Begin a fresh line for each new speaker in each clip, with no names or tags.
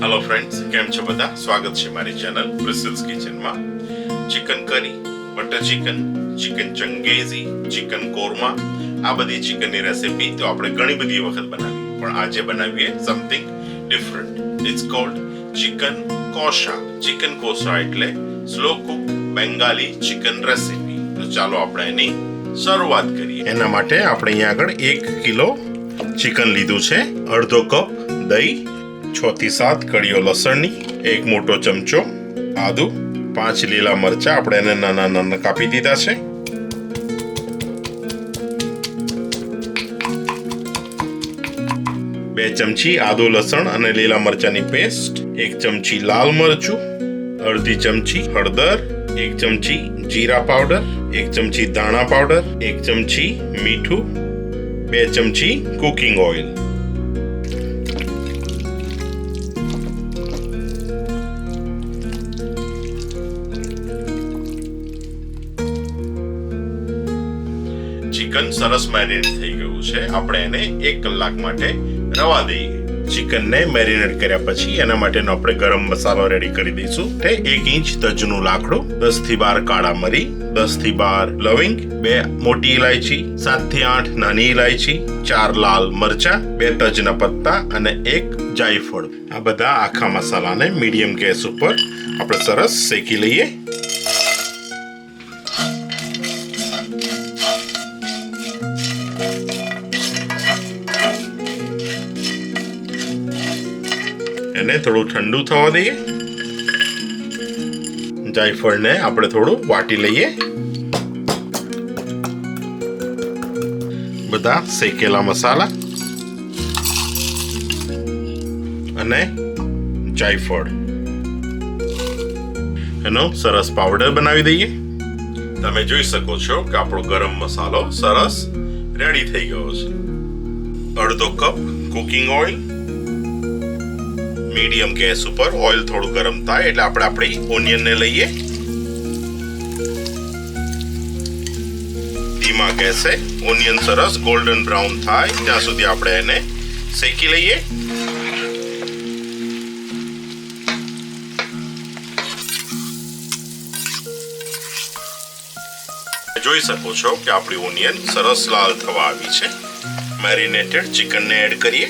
Hello friends, केम छो बधा? स्वागत है मारी चैनल ब्रिसल्स किचन में। Chicken curry, butter chicken, chicken changezi, chicken korma, आ बधी चिकन ની રેસિપી તો આપણે ઘણી બધી વખત બનાવી, પણ આજે બનાવીએ something different. It's called chicken kosha. Chicken kosha એટલે slow cook Bengali chicken recipe. તો ચાલો આપણે એની શરૂઆત કરીએ. એના માટે આપણે અહીંયા આગળ 1 કિલો ચિકન લીધું છે, અડધો કપ દહીં, 6 થી 7 કળીઓ લસણની, 1 મોટો ચમચો આદુ, 5 લીલા મરચા આપણે એને નાના નાના કાપી દીધા છે, 2 ચમચી આદુ લસણ અને લીલા મરચાની પેસ્ટ, 1 ચમચી લાલ મરચું, અડધી ચમચી હળદર, 1 ચમચી જીરા પાવડર, 1 ચમચી ધાણા પાવડર, 1 ચમચી મીઠું, 2 ચમચી કુકિંગ ઓઇલ. ચિકન સરસ મેરિનેટ થઈ ગયું છે. આપણે એને 1 કલાક માટે રવા દઈએ. ચિકનને મેરિનેટ કર્યા પછી એના માટેનો આપણે ગરમ મસાલો રેડી કરી દઈશું. તે 1 ઇંચ તજનું લાકડું, 10 થી 12 કાળા મરી, 10 થી 12 લવિંગ, 2 મોટી ઇલાયચી, 7 થી 8 નાની ઇલાયચી, 4 લાલ મરચા, 2 તજના પત્તા અને 1 જાયફળ. આ બધા આખા મસાલાને મીડિયમ ગેસ ઉપર આપણે સરસ શેકી લઈએ. એને થોડું ઠંડુ થવા દઈએ. જાયફળને આપણે થોડું વાટી લઈએ. બધા શેકેલા મસાલા અને જાયફળ એનો સરસ પાવડર બનાવી દઈએ. તમે જોઈ શકો છો કે આપણો ગરમ મસાલો સરસ રેડી થઈ ગયો છે. અડધો cup cooking oil. Medium gas ઉપર ઓઇલ થોડું ગરમ થાય એટલે આપણે આપણી ઓનિયનને લઈએ. ધીમા ગેસે ઓનિયન સરસ ગોલ્ડન બ્રાઉન થાય ત્યાં સુધી આપણે એને શેકી લઈએ. જોઈ શકો છો કે આપણી ઓનિયન સરસ લાલ થવા આવી છે. મેરિનેટેડ ચિકનને એડ કરીએ.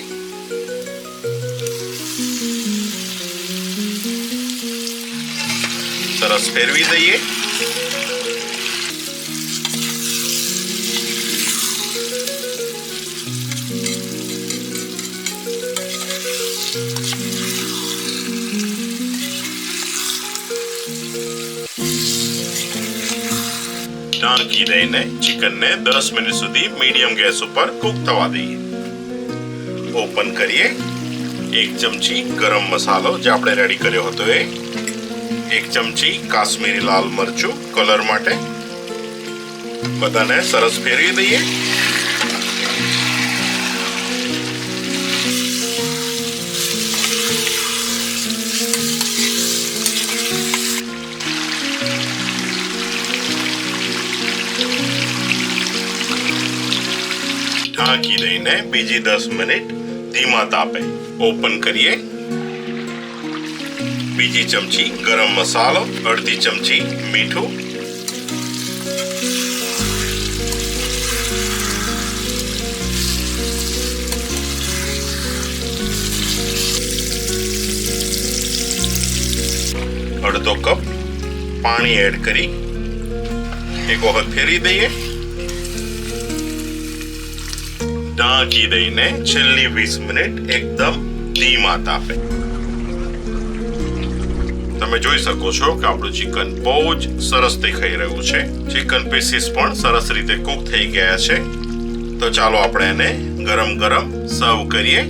સરસ ફેરવી દઈએ. ઢાંકી દઈને ચિકનને 10 મિનિટ સુધી મીડિયમ ગેસ ઉપર કૂક થવા દઈએ. ઓપન કરીએ. 1 ચમચી ગરમ મસાલો જે આપણે રેડી કર્યો હતો એ, 1 ચમચી કાશ્મીરી લાલ મરચું કલર માટે. બધાને સરસ ફેરવી દઈએ. ઢાંકી દઈને બીજી 10 મિનિટ ધીમા તાપે ઓપન કરીએ. બીજી ચમચી ગરમ મસાલો, અડધી ચમચી મીઠું, અડધો કપ પાણી એડ કરી એક વખત ફેરવી દઈએ. ઢાંકી દઈને છેલ્લી 20 મિનિટ એકદમ ધીમા તાપે. તમે જોઈ શકો છો કે આપણું ચિકન બહુ જ સરસ દેખાઈ રહ્યું છે. ચિકન પીસીસ પણ સરસ રીતે કૂક થઈ ગયા છે. તો ચાલો આપણે એને ગરમ ગરમ સર્વ કરીએ.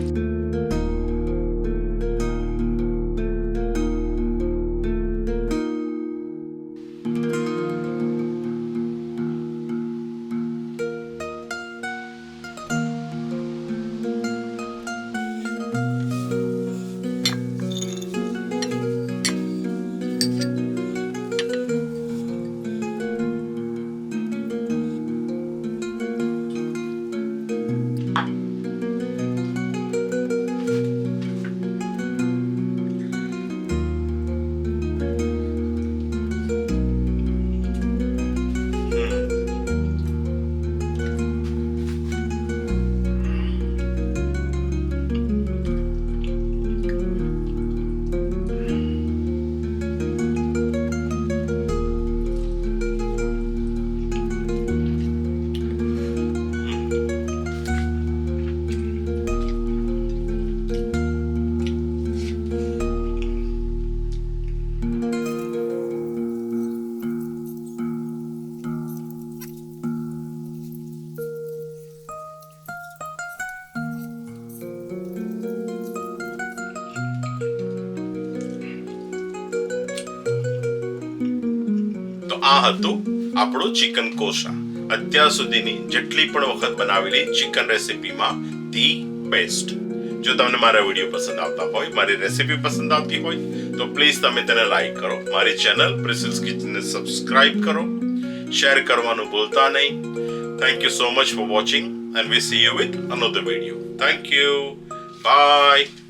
આ હતું આપણું ચિકન કોષા. અત્યાર સુધીની જેટલી પણ વખત બનાવેલી ચિકન રેસીપીમાં ધી બેસ્ટ. જો તમને મારા વિડીયો પસંદ આવતા હોય, મારી રેસીપી પસંદ આવતી હોય તો પ્લીઝ તમે તેને લાઈક કરો, મારી ચેનલ પ્રિસિલ્સ કિચનને સબસ્ક્રાઇબ કરો, શેર કરવાનું ભૂલતા નહીં. Thank you so much for watching and we see you with another video. Thank you. Bye.